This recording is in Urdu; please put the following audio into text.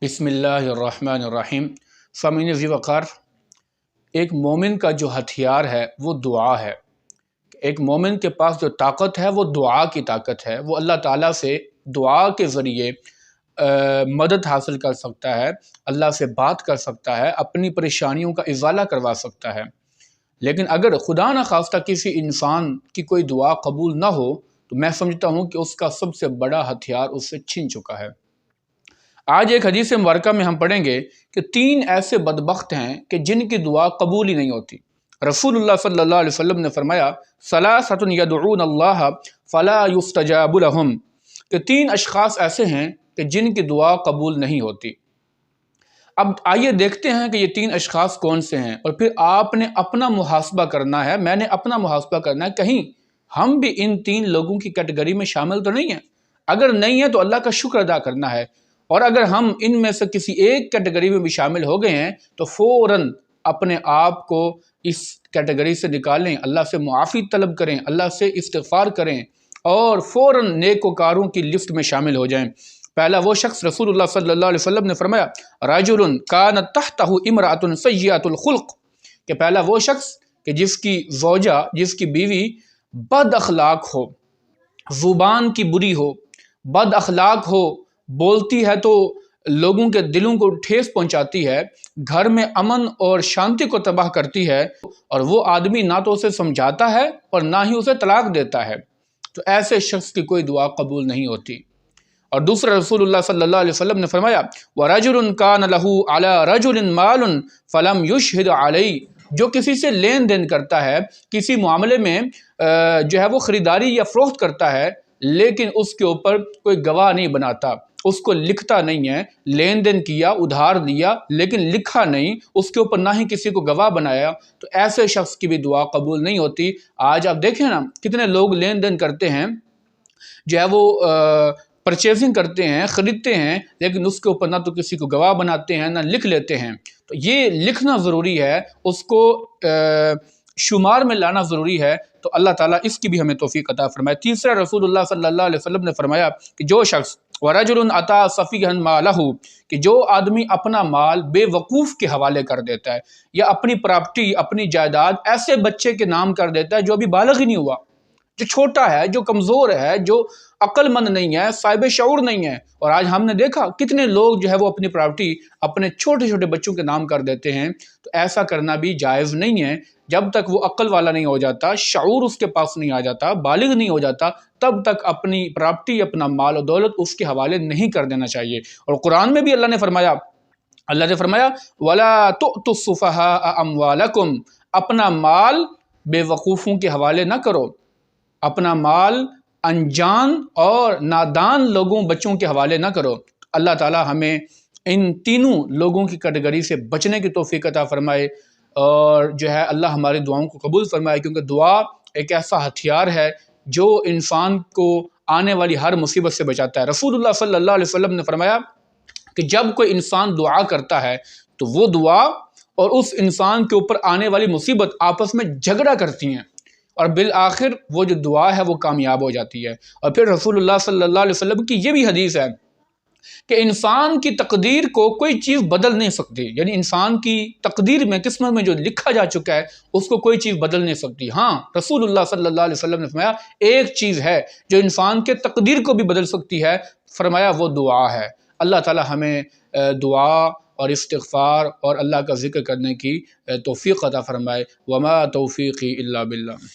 بسم اللہ الرحمن الرحیم۔ سامعین ذی وقار، ایک مومن کا جو ہتھیار ہے وہ دعا ہے۔ ایک مومن کے پاس جو طاقت ہے وہ دعا کی طاقت ہے۔ وہ اللہ تعالیٰ سے دعا کے ذریعے مدد حاصل کر سکتا ہے، اللہ سے بات کر سکتا ہے، اپنی پریشانیوں کا ازالہ کروا سکتا ہے۔ لیکن اگر خدا نخواستہ کسی انسان کی کوئی دعا قبول نہ ہو تو میں سمجھتا ہوں کہ اس کا سب سے بڑا ہتھیار اس سے چھن چکا ہے۔ آج ایک حدیث مبارکہ میں ہم پڑھیں گے کہ 3 ایسے بدبخت ہیں کہ جن کی دعا قبول ہی نہیں ہوتی۔ رسول اللہ صلی اللہ علیہ وسلم نے فرمایا ثلاثۃ یدعون اللہ فلا یستجاب لہم، کہ 3 اشخاص ایسے ہیں کہ جن کی دعا قبول نہیں ہوتی۔ اب آئیے دیکھتے ہیں کہ یہ 3 اشخاص کون سے ہیں، اور پھر آپ نے اپنا محاسبہ کرنا ہے، میں نے اپنا محاسبہ کرنا ہے، کہیں ہم بھی ان 3 لوگوں کی کیٹیگری میں شامل تو نہیں ہیں۔ اگر نہیں ہے تو اللہ کا شکر ادا کرنا ہے، اور اگر ہم ان میں سے کسی ایک کیٹیگری میں بھی شامل ہو گئے ہیں تو فوراً اپنے آپ کو اس کیٹیگری سے نکالیں، اللہ سے معافی طلب کریں، اللہ سے استغفار کریں، اور فوراً نیکوکاروں کی لسٹ میں شامل ہو جائیں۔ پہلا وہ شخص، رسول اللہ صلی اللہ علیہ وسلم نے فرمایا رجل کانت تحتہ امرأۃ سیئۃ الخلق، کہ پہلا وہ شخص کہ جس کی زوجہ، جس کی بیوی بد اخلاق ہو، زبان کی بری ہو، بد اخلاق ہو، بولتی ہے تو لوگوں کے دلوں کو ٹھیس پہنچاتی ہے، گھر میں امن اور شانتی کو تباہ کرتی ہے، اور وہ آدمی نہ تو اسے سمجھاتا ہے اور نہ ہی اسے طلاق دیتا ہے، تو ایسے شخص کی کوئی دعا قبول نہیں ہوتی۔ اور دوسرا، رسول اللہ صلی اللہ علیہ وسلم نے فرمایا وَرَجُلٌ كَانَ لَهُ عَلَى رَجُلٍ مَالٌ فَلَمْ يُشْهِدْ عَلَيْهِ، جو کسی سے لین دین کرتا ہے، کسی معاملے میں جو ہے وہ خریداری یا فروخت کرتا ہے، لیکن اس کے اوپر کوئی گواہ نہیں بناتا، اس کو لکھتا نہیں ہے، لین دین کیا، ادھار لیا، لیکن لکھا نہیں، اس کے اوپر نہ ہی کسی کو گواہ بنایا، تو ایسے شخص کی بھی دعا قبول نہیں ہوتی۔ آج آپ دیکھیں نا، کتنے لوگ لین دین کرتے ہیں، جو ہے وہ پرچیزنگ کرتے ہیں، خریدتے ہیں، لیکن اس کے اوپر نہ تو کسی کو گواہ بناتے ہیں، نہ لکھ لیتے ہیں۔ تو یہ لکھنا ضروری ہے، اس کو شمار میں لانا ضروری ہے، تو اللہ تعالیٰ اس کی بھی ہمیں توفیق عطا فرمائے۔ تیسرا، رسول اللہ صلی اللہ علیہ وسلم نے فرمایا کہ جو شخص وَرَجُلٌ أَتَى صَفِيهًا مَالَهُ، کہ جو آدمی اپنا مال بے وقوف کے حوالے کر دیتا ہے، یا اپنی پراپرٹی، اپنی جائیداد ایسے بچے کے نام کر دیتا ہے جو ابھی بالغ ہی نہیں ہوا، جو چھوٹا ہے، جو کمزور ہے، جو عقل مند نہیں ہے، صاحب شعور نہیں ہے۔ اور آج ہم نے دیکھا کتنے لوگ جو ہے وہ اپنی پراپرٹی اپنے چھوٹے چھوٹے بچوں کے نام کر دیتے ہیں، تو ایسا کرنا بھی جائز نہیں ہے۔ جب تک وہ عقل والا نہیں ہو جاتا، شعور اس کے پاس نہیں آ جاتا، بالغ نہیں ہو جاتا، تب تک اپنی پراپرٹی، اپنا مال و دولت اس کے حوالے نہیں کر دینا چاہیے۔ اور قرآن میں بھی اللہ نے فرمایا وَلَا تُؤْتُوا السُّفَهَاءَ أَمْوَالَكُمْ، اپنا مال بے وقوفوں کے حوالے نہ کرو، اپنا مال انجان اور نادان لوگوں، بچوں کے حوالے نہ کرو۔ اللہ تعالی ہمیں ان تینوں لوگوں کی کیٹیگری سے بچنے کی توفیق عطا فرمائے، اور جو ہے اللہ ہماری دعاؤں کو قبول فرمائے، کیونکہ دعا ایک ایسا ہتھیار ہے جو انسان کو آنے والی ہر مصیبت سے بچاتا ہے۔ رسول اللہ صلی اللہ علیہ وسلم نے فرمایا کہ جب کوئی انسان دعا کرتا ہے تو وہ دعا اور اس انسان کے اوپر آنے والی مصیبت آپس میں جھگڑا کرتی ہیں، اور بالآخر وہ جو دعا ہے وہ کامیاب ہو جاتی ہے۔ اور پھر رسول اللہ صلی اللہ علیہ وسلم کی یہ بھی حدیث ہے کہ انسان کی تقدیر کو کوئی چیز بدل نہیں سکتی، یعنی انسان کی تقدیر میں، قسمت میں جو لکھا جا چکا ہے اس کو کوئی چیز بدل نہیں سکتی۔ ہاں، رسول اللہ صلی اللہ علیہ وسلم نے فرمایا ایک چیز ہے جو انسان کے تقدیر کو بھی بدل سکتی ہے، فرمایا وہ دعا ہے۔ اللہ تعالی ہمیں دعا اور استغفار اور اللہ کا ذکر کرنے کی توفیق عطا فرمائے۔ وما توفیقی الا باللہ۔